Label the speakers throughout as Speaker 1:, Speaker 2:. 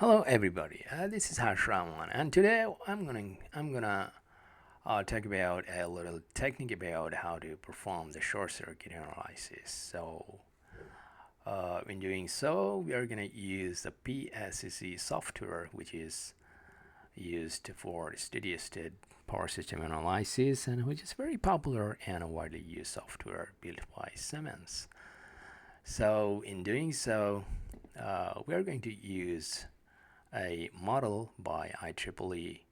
Speaker 1: Hello everybody, this is Harshraman, and today I'm gonna talk about a little technique about how to perform the short circuit analysis. In doing so, we are gonna use the PSSE software, which is used for steady state power system analysis, and which is very popular and a widely used software built by Siemens. So, in doing so, we are going to use a model by IEEE,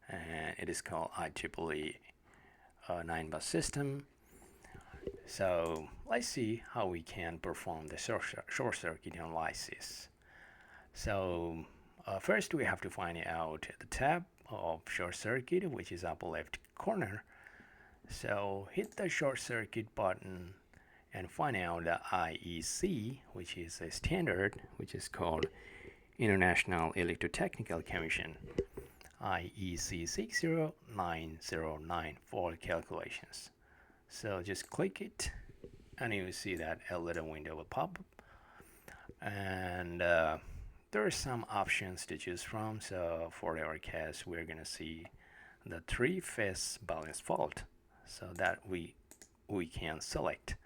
Speaker 1: and it is called IEEE 9-bus system. So let's see how we can perform the short circuit analysis. So first we have to find out the tab of short circuit, which is upper left corner. So hit the short circuit button and find out the IEC, which is a standard, which is called International Electrotechnical Commission, IEC 60909 for calculations. So just click it and you will see that a little window will pop up, and there are some options to choose from. So for our case, we're gonna see the three-phase balance fault, so that we can select.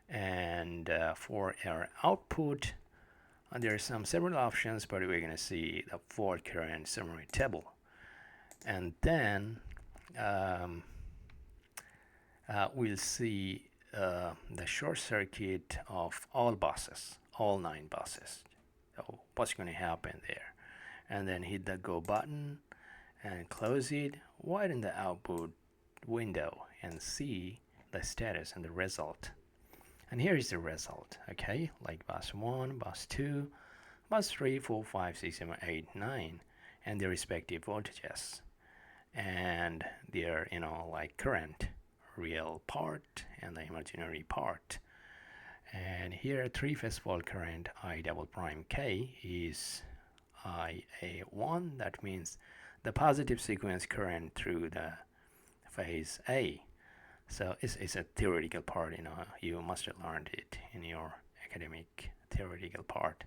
Speaker 1: And for our output, there are some several options, but we're going to see the fault current summary table. And then we'll see the short circuit of all buses, all 9 buses. So what's going to happen there? And then hit the go button and close it, widen the output window and see the status and the result. And here is the result, okay? Like bus 1, bus 2, bus 3, 4, 5, 6, 7, 8, 9, and their respective voltages. And their, like current, real part, and the imaginary part. And here, three-phase fault current I double prime K is IA1. That means the positive sequence current through the phase A. So it's a theoretical part, you must have learned it in your academic theoretical part.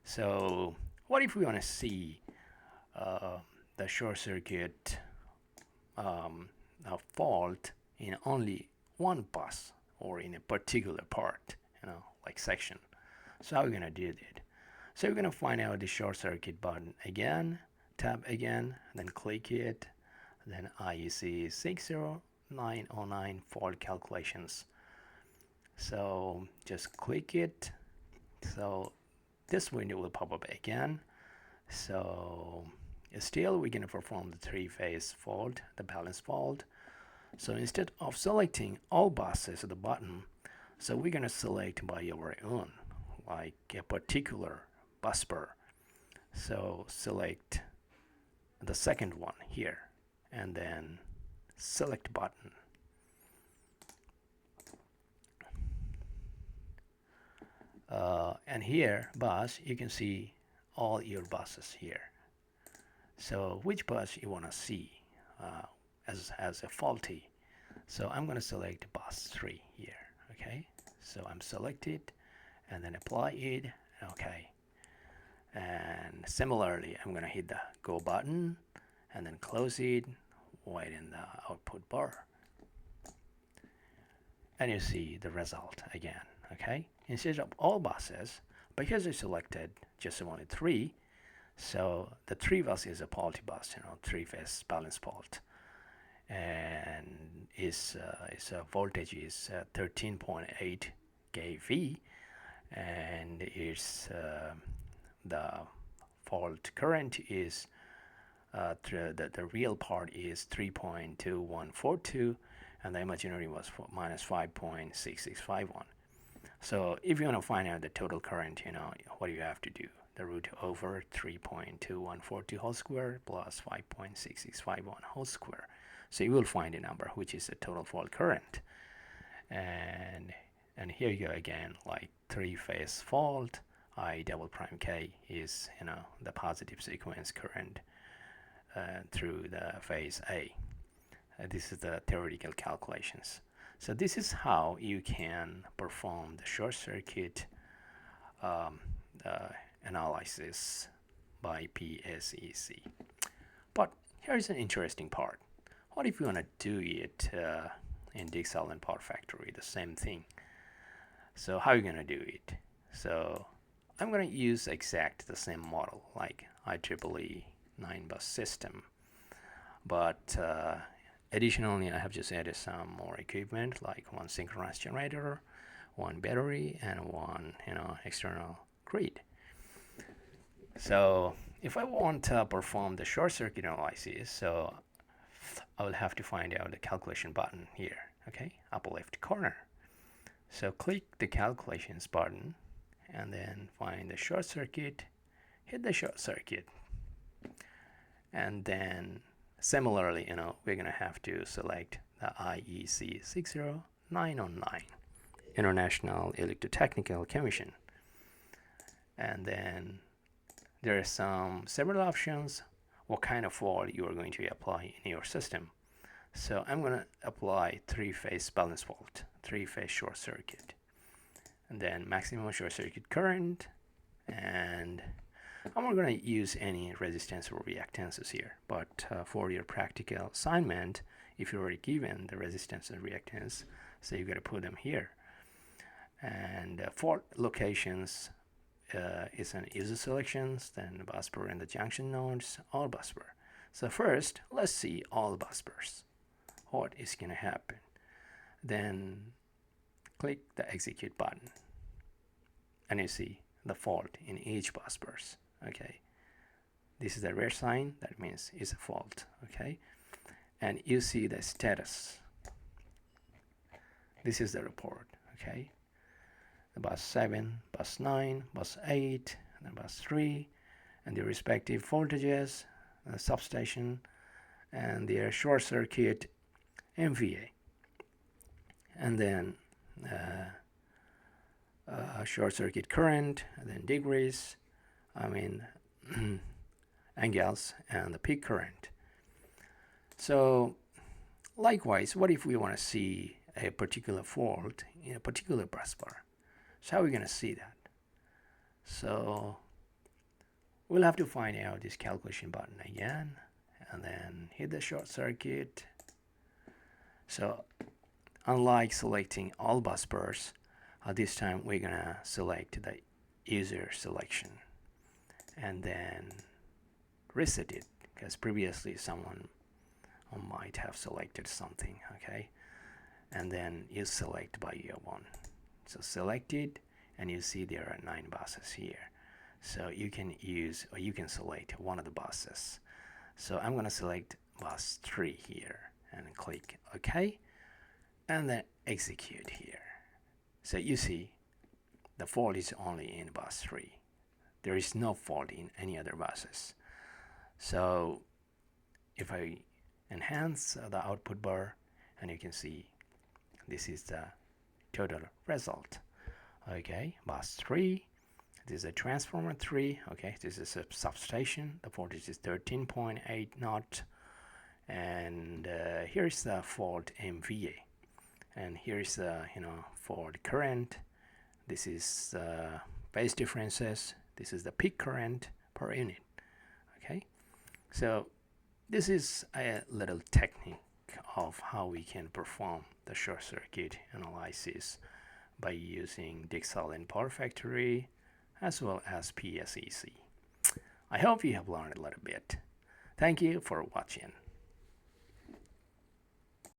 Speaker 1: So what if we want to see the short circuit fault in only one bus or in a particular part, like section? So how are we going to do that? So we're going to find out the short circuit button again, tap again, then click it, then IEC 60909 fault calculations. So just click it. So this window will pop up again. So still we're going to perform the three-phase fault, the balance fault. So instead of selecting all buses at the bottom, so we're going to select by our own, like a particular bus bar. So select the second one here and then select button. And here bus, you can see all your buses here. So which bus you want to see as a faulty? So I'm going to select bus 3 here. Okay, so I'm selected and then apply it. Okay, and similarly I'm going to hit the go button and then close it, widen the output bar, and you see the result again. Okay, instead of all buses, because I selected just only 3, so the 3 bus is a faulty bus, three-phase balance fault, and its voltage is 13.8 kV, and its the fault current is the real part is 3.2142, and the imaginary was minus 5.6651. So if you want to find out the total current, what do you have to do? The root over 3.2142 whole square plus 5.6651 whole square. So you will find a number which is the total fault current. And here you go again, like three-phase fault, I double prime K is the positive sequence current through the phase A. This is the theoretical calculations. So this is how you can perform the short circuit analysis by PSSE. But here's an interesting part. What if you want to do it in DIgSILENT PowerFactory, the same thing? So how are you going to do it? So I'm going to use exact the same model like IEEE 9-bus system, but additionally I have just added some more equipment like one synchronous generator, one battery, and one external grid. So if I want to perform the short circuit analysis, so I will have to find out the calculation button here, okay, upper left corner. So click the calculations button and then find the short circuit, hit the short circuit, and then similarly, we're gonna have to select the IEC 60909, International Electrotechnical Commission, and then there are several options what kind of fault you are going to apply in your system. So I'm going to apply three-phase balance fault, three-phase short circuit, and then maximum short circuit current, and I'm not going to use any resistance or reactances here, but for your practical assignment, if you're already given the resistance and reactance, so you got to put them here. And fault locations is an user selections, then busbar and the junction nodes, all busbar. So first, let's see all busbars. What is going to happen? Then click the execute button, and you see the fault in each busbars. Okay, this is the red sign. That means it's a fault. Okay, and you see the status. This is the report. Okay. The bus 7, bus 9, bus 8, and then bus 3, and the respective voltages, the substation, and their short circuit MVA, and then short circuit current, and then degrees, angles, and the peak current. So likewise, what if we want to see a particular fault in a particular bus bar? So how are we going to see that? So we'll have to find out this calculation button again, and then hit the short circuit. So unlike selecting all bus bars, this time we're going to select the user selection and then reset it, because previously someone might have selected something. Okay, and then you select by year one. So select it, and you see there are 9 buses here. So you can use, or you can select one of the buses. So I'm going to select bus 3 here and click OK, and then execute here. So you see the fault is only in bus 3. There is no fault in any other buses. So if I enhance the output bar, and you can see this is the total result. Okay, bus 3, this is a transformer 3. Okay, this is a substation. The voltage is 13.8 knot, and here's the fault MVA, and here's the fault current. This is phase differences. This is the peak current per unit. Okay, so this is a little technique of how we can perform the short circuit analysis by using DIgSILENT PowerFactory as well as PSSE. I hope you have learned a little bit. Thank you for watching.